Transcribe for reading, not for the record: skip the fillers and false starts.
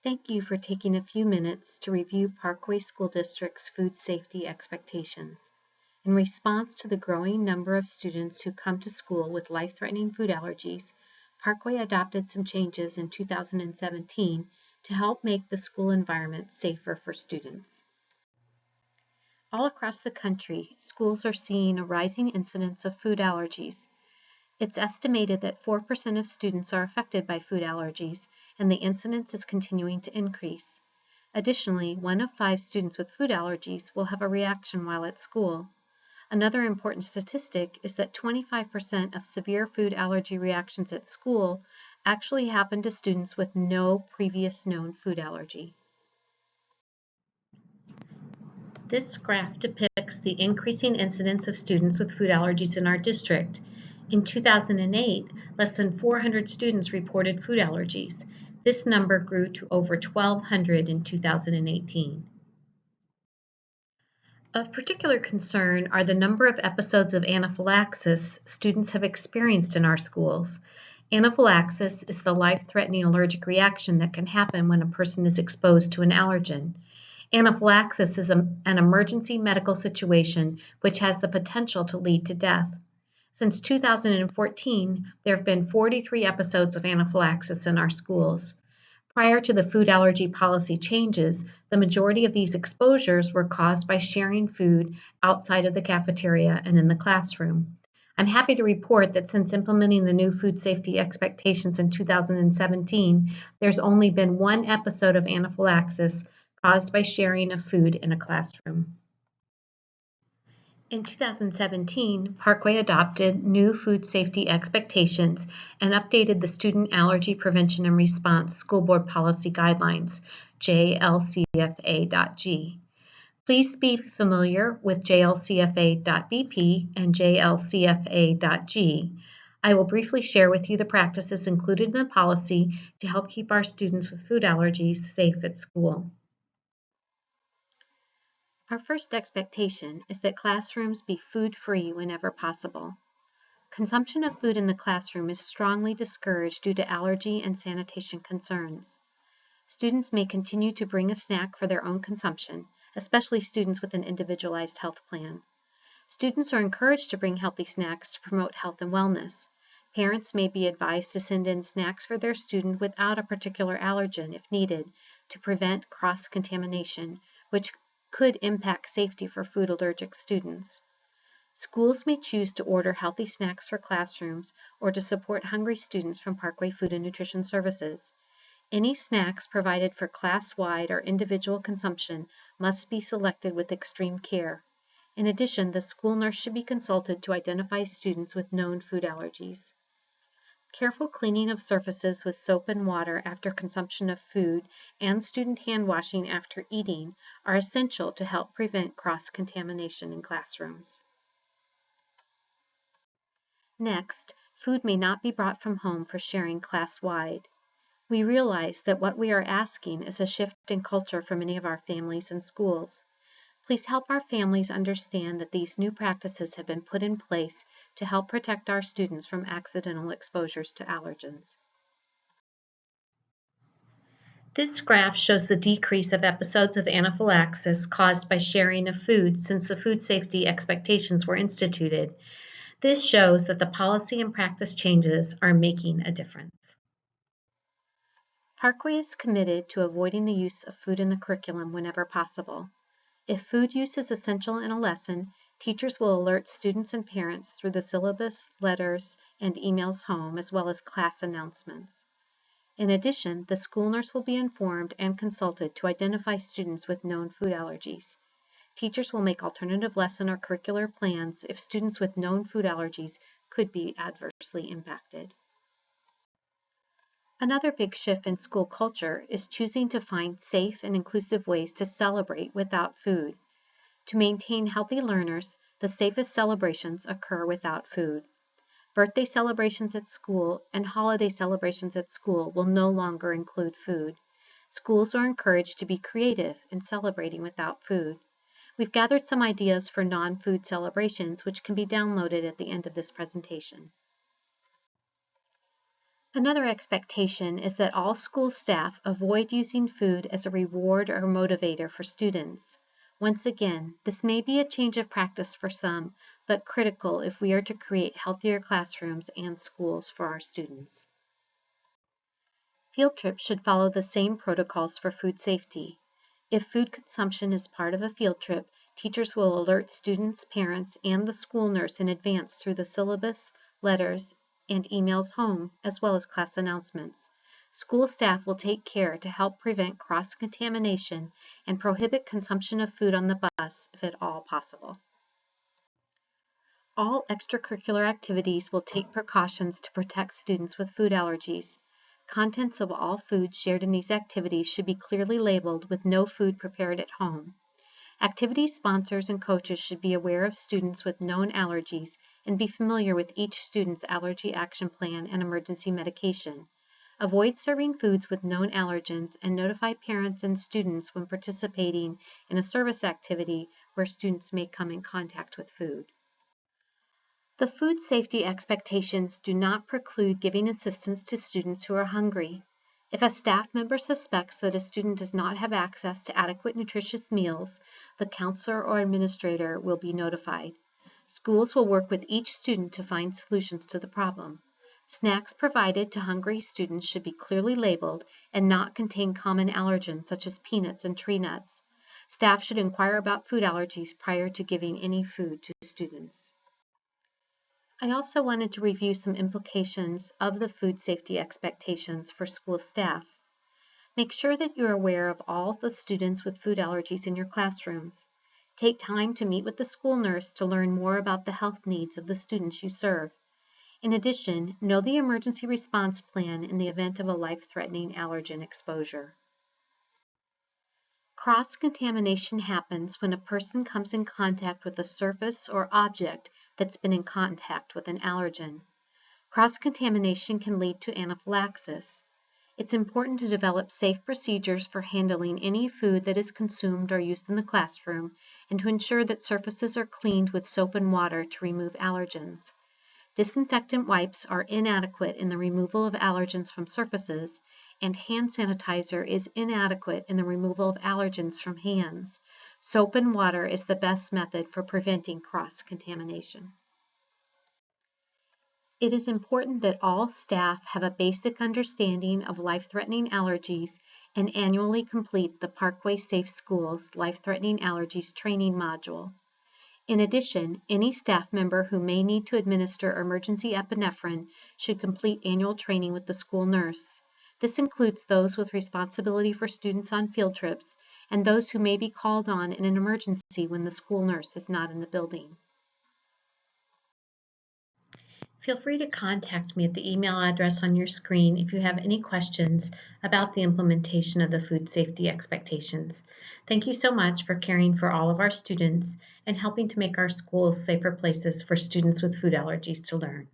Thank you for taking a few minutes to review Parkway School District's food safety expectations. In response to the growing number of students who come to school with life-threatening food allergies, Parkway adopted some changes in 2017 to help make the school environment safer for students. All across the country, schools are seeing a rising incidence of food allergies. It's estimated that 4% of students are affected by food allergies, and the incidence is continuing to increase. Additionally, 1 of 5 students with food allergies will have a reaction while at school. Another important statistic is that 25% of severe food allergy reactions at school actually happen to students with no previous known food allergy. This graph depicts the increasing incidence of students with food allergies in our district. In 2008, less than 400 students reported food allergies. This number grew to over 1,200 in 2018. Of particular concern are the number of episodes of anaphylaxis students have experienced in our schools. Anaphylaxis is the life-threatening allergic reaction that can happen when a person is exposed to an allergen. Anaphylaxis is an emergency medical situation which has the potential to lead to death. Since 2014, there have been 43 episodes of anaphylaxis in our schools. Prior to the food allergy policy changes, the majority of these exposures were caused by sharing food outside of the cafeteria and in the classroom. I'm happy to report that since implementing the new food safety expectations in 2017, there's only been 1 episode of anaphylaxis caused by sharing of food in a classroom. In 2017, Parkway adopted new food safety expectations and updated the Student Allergy Prevention and Response School Board Policy Guidelines, JLCFA.G. Please be familiar with JLCFA.BP and JLCFA.G. I will briefly share with you the practices included in the policy to help keep our students with food allergies safe at school. Our first expectation is that classrooms be food-free whenever possible. Consumption of food in the classroom is strongly discouraged due to allergy and sanitation concerns. Students may continue to bring a snack for their own consumption, especially students with an individualized health plan. Students are encouraged to bring healthy snacks to promote health and wellness. Parents may be advised to send in snacks for their student without a particular allergen if needed to prevent cross-contamination, which could impact safety for food allergic students. Schools may choose to order healthy snacks for classrooms or to support hungry students from Parkway Food and Nutrition Services. Any snacks provided for class-wide or individual consumption must be selected with extreme care. In addition, the school nurse should be consulted to identify students with known food allergies. Careful cleaning of surfaces with soap and water after consumption of food and student hand washing after eating are essential to help prevent cross-contamination in classrooms. Next, food may not be brought from home for sharing class-wide. We realize that what we are asking is a shift in culture for many of our families and schools. Please help our families understand that these new practices have been put in place to help protect our students from accidental exposures to allergens. This graph shows the decrease of episodes of anaphylaxis caused by sharing of food since the food safety expectations were instituted. This shows that the policy and practice changes are making a difference. Parkway is committed to avoiding the use of food in the curriculum whenever possible. If food use is essential in a lesson, teachers will alert students and parents through the syllabus, letters, and emails home, as well as class announcements. In addition, the school nurse will be informed and consulted to identify students with known food allergies. Teachers will make alternative lesson or curricular plans if students with known food allergies could be adversely impacted. Another big shift in school culture is choosing to find safe and inclusive ways to celebrate without food. To maintain healthy learners, the safest celebrations occur without food. Birthday celebrations at school and holiday celebrations at school will no longer include food. Schools are encouraged to be creative in celebrating without food. We've gathered some ideas for non-food celebrations which can be downloaded at the end of this presentation. Another expectation is that all school staff avoid using food as a reward or motivator for students. Once again, this may be a change of practice for some, but critical if we are to create healthier classrooms and schools for our students. Field trips should follow the same protocols for food safety. If food consumption is part of a field trip, teachers will alert students, parents, and the school nurse in advance through the syllabus, letters, and emails home, as well as class announcements. School staff will take care to help prevent cross-contamination and prohibit consumption of food on the bus if at all possible. All extracurricular activities will take precautions to protect students with food allergies. Contents of all foods shared in these activities should be clearly labeled with no food prepared at home. Activity sponsors and coaches should be aware of students with known allergies and be familiar with each student's allergy action plan and emergency medication. Avoid serving foods with known allergens and notify parents and students when participating in a service activity where students may come in contact with food. The food safety expectations do not preclude giving assistance to students who are hungry. If a staff member suspects that a student does not have access to adequate nutritious meals, the counselor or administrator will be notified. Schools will work with each student to find solutions to the problem. Snacks provided to hungry students should be clearly labeled and not contain common allergens such as peanuts and tree nuts. Staff should inquire about food allergies prior to giving any food to students. I also wanted to review some implications of the food safety expectations for school staff. Make sure that you're aware of all the students with food allergies in your classrooms. Take time to meet with the school nurse to learn more about the health needs of the students you serve. In addition, know the emergency response plan in the event of a life-threatening allergen exposure. Cross-contamination happens when a person comes in contact with a surface or object that's been in contact with an allergen. Cross-contamination can lead to anaphylaxis. It's important to develop safe procedures for handling any food that is consumed or used in the classroom and to ensure that surfaces are cleaned with soap and water to remove allergens. Disinfectant wipes are inadequate in the removal of allergens from surfaces, and hand sanitizer is inadequate in the removal of allergens from hands. Soap and water is the best method for preventing cross-contamination. It is important that all staff have a basic understanding of life-threatening allergies and annually complete the Parkway Safe Schools Life-Threatening Allergies Training Module. In addition, any staff member who may need to administer emergency epinephrine should complete annual training with the school nurse. This includes those with responsibility for students on field trips and those who may be called on in an emergency when the school nurse is not in the building. Feel free to contact me at the email address on your screen if you have any questions about the implementation of the food safety expectations. Thank you so much for caring for all of our students and helping to make our schools safer places for students with food allergies to learn.